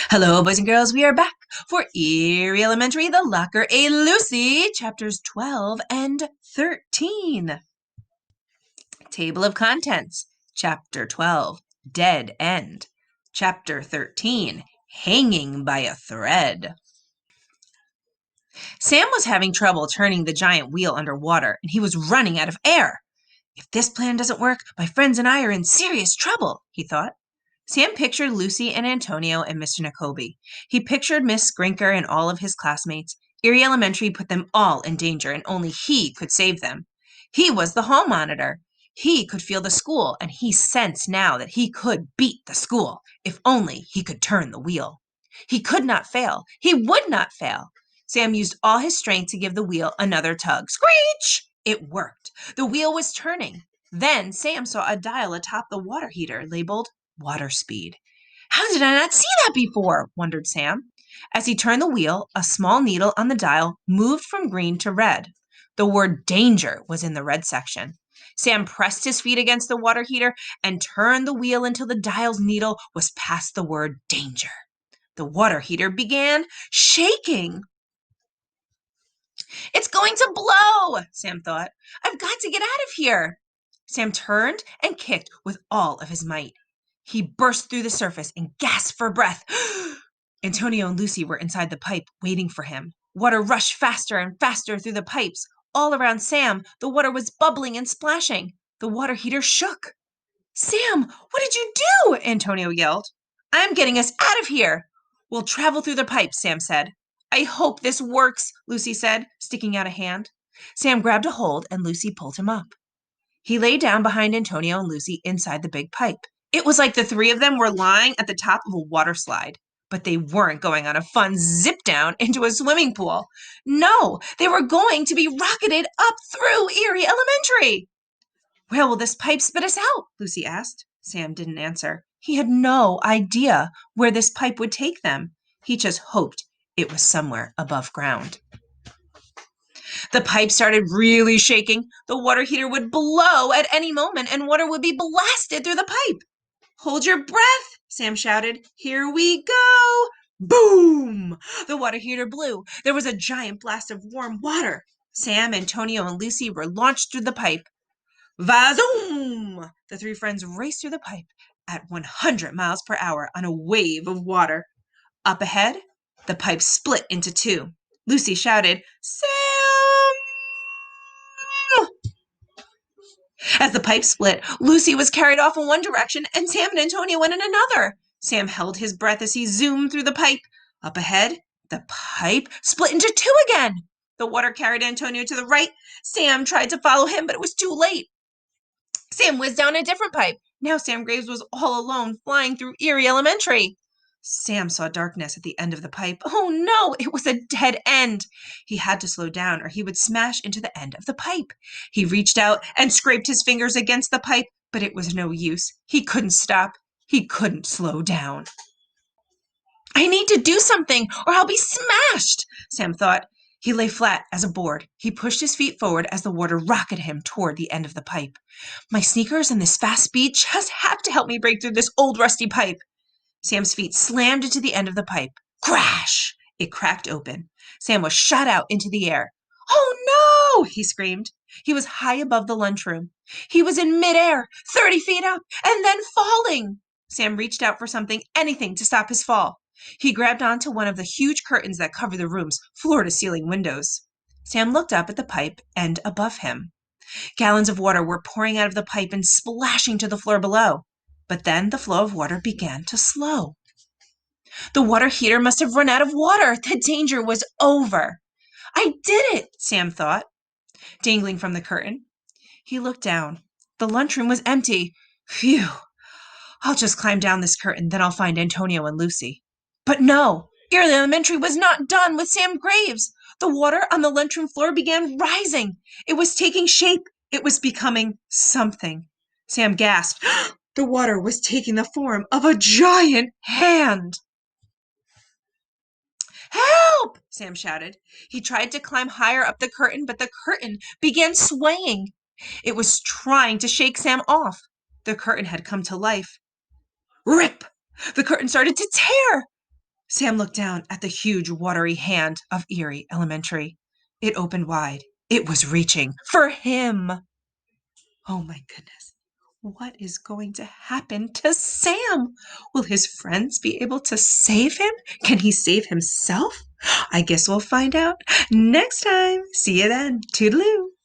Hello, boys and girls. We are back for Eerie Elementary, The Locker A Lucy, chapters 12 and 13. Table of Contents, Chapter 12, Dead End. Chapter 13, Hanging by a Thread. Sam was having trouble turning the giant wheel underwater, and he was running out of air. If this plan doesn't work, my friends and I are in serious trouble, he thought. Sam pictured Lucy and Antonio and Mr. Nakobe. He pictured Miss Grinker and all of his classmates. Eerie Elementary put them all in danger, and only he could save them. He was the hall monitor. He could feel the school, and he sensed now that he could beat the school, if only he could turn the wheel. He could not fail. He would not fail. Sam used all his strength to give the wheel another tug. Screech! It worked. The wheel was turning. Then Sam saw a dial atop the water heater labeled water speed. How did I not see that before? Wondered Sam. As he turned the wheel, a small needle on the dial moved from green to red. The word danger was in the red section. Sam pressed his feet against the water heater and turned the wheel until the dial's needle was past the word danger. The water heater began shaking. It's going to blow, Sam thought. I've got to get out of here. Sam turned and kicked with all of his might. He burst through the surface and gasped for breath. Antonio and Lucy were inside the pipe, waiting for him. Water rushed faster and faster through the pipes. All around Sam, the water was bubbling and splashing. The water heater shook. Sam, what did you do? Antonio yelled. I'm getting us out of here. We'll travel through the pipes, Sam said. I hope this works, Lucy said, sticking out a hand. Sam grabbed a hold and Lucy pulled him up. He lay down behind Antonio and Lucy inside the big pipe. It was like the three of them were lying at the top of a water slide, but they weren't going on a fun zip down into a swimming pool. No, they were going to be rocketed up through Eerie Elementary. Where will this pipe spit us out? Lucy asked. Sam didn't answer. He had no idea where this pipe would take them. He just hoped it was somewhere above ground. The pipe started really shaking. The water heater would blow at any moment and water would be blasted through the pipe. Hold your breath, Sam shouted. Here we go. Boom! The water heater blew. There was a giant blast of warm water. Sam, Antonio, and Lucy were launched through the pipe. Vazoom! The three friends raced through the pipe at 100 miles per hour on a wave of water. Up ahead, the pipe split into two. Lucy shouted, Sam! As the pipe split, Lucy was carried off in one direction and Sam and Antonio went in another. Sam held his breath as he zoomed through the pipe. Up ahead, the pipe split into two again. The water carried Antonio to the right. Sam tried to follow him, but it was too late. Sam whizzed down a different pipe. Now Sam Graves was all alone, flying through Eerie Elementary. Sam saw darkness at the end of the pipe. Oh no, it was a dead end. He had to slow down or he would smash into the end of the pipe. He reached out and scraped his fingers against the pipe, but it was no use. He couldn't stop. He couldn't slow down. I need to do something or I'll be smashed, Sam thought. He lay flat as a board. He pushed his feet forward as the water rocketed him toward the end of the pipe. My sneakers and this fast speed just have to help me break through this old rusty pipe. Sam's feet slammed into the end of the pipe. Crash! It cracked open. Sam was shot out into the air. Oh no! He screamed. He was high above the lunchroom. He was in midair, 30 feet up, and then falling. Sam reached out for something, anything to stop his fall. He grabbed onto one of the huge curtains that covered the room's floor-to-ceiling windows. Sam looked up at the pipe and above him. Gallons of water were pouring out of the pipe and splashing to the floor below. But then the flow of water began to slow. The water heater must have run out of water. The danger was over. I did it, Sam thought, dangling from the curtain. He looked down. The lunchroom was empty. Phew. I'll just climb down this curtain, then I'll find Antonio and Lucy. But no, Eerie Elementary was not done with Sam Graves. The water on the lunchroom floor began rising. It was taking shape. It was becoming something. Sam gasped. The water was taking the form of a giant hand. Help! Sam shouted. He tried to climb higher up the curtain, but the curtain began swaying. It was trying to shake Sam off. The curtain had come to life. Rip! The curtain started to tear. Sam looked down at the huge, watery hand of Eerie Elementary. It opened wide. It was reaching for him. Oh my goodness. What is going to happen to Sam? Will his friends be able to save him? Can he save himself? I guess we'll find out next time. See you then. Toodaloo.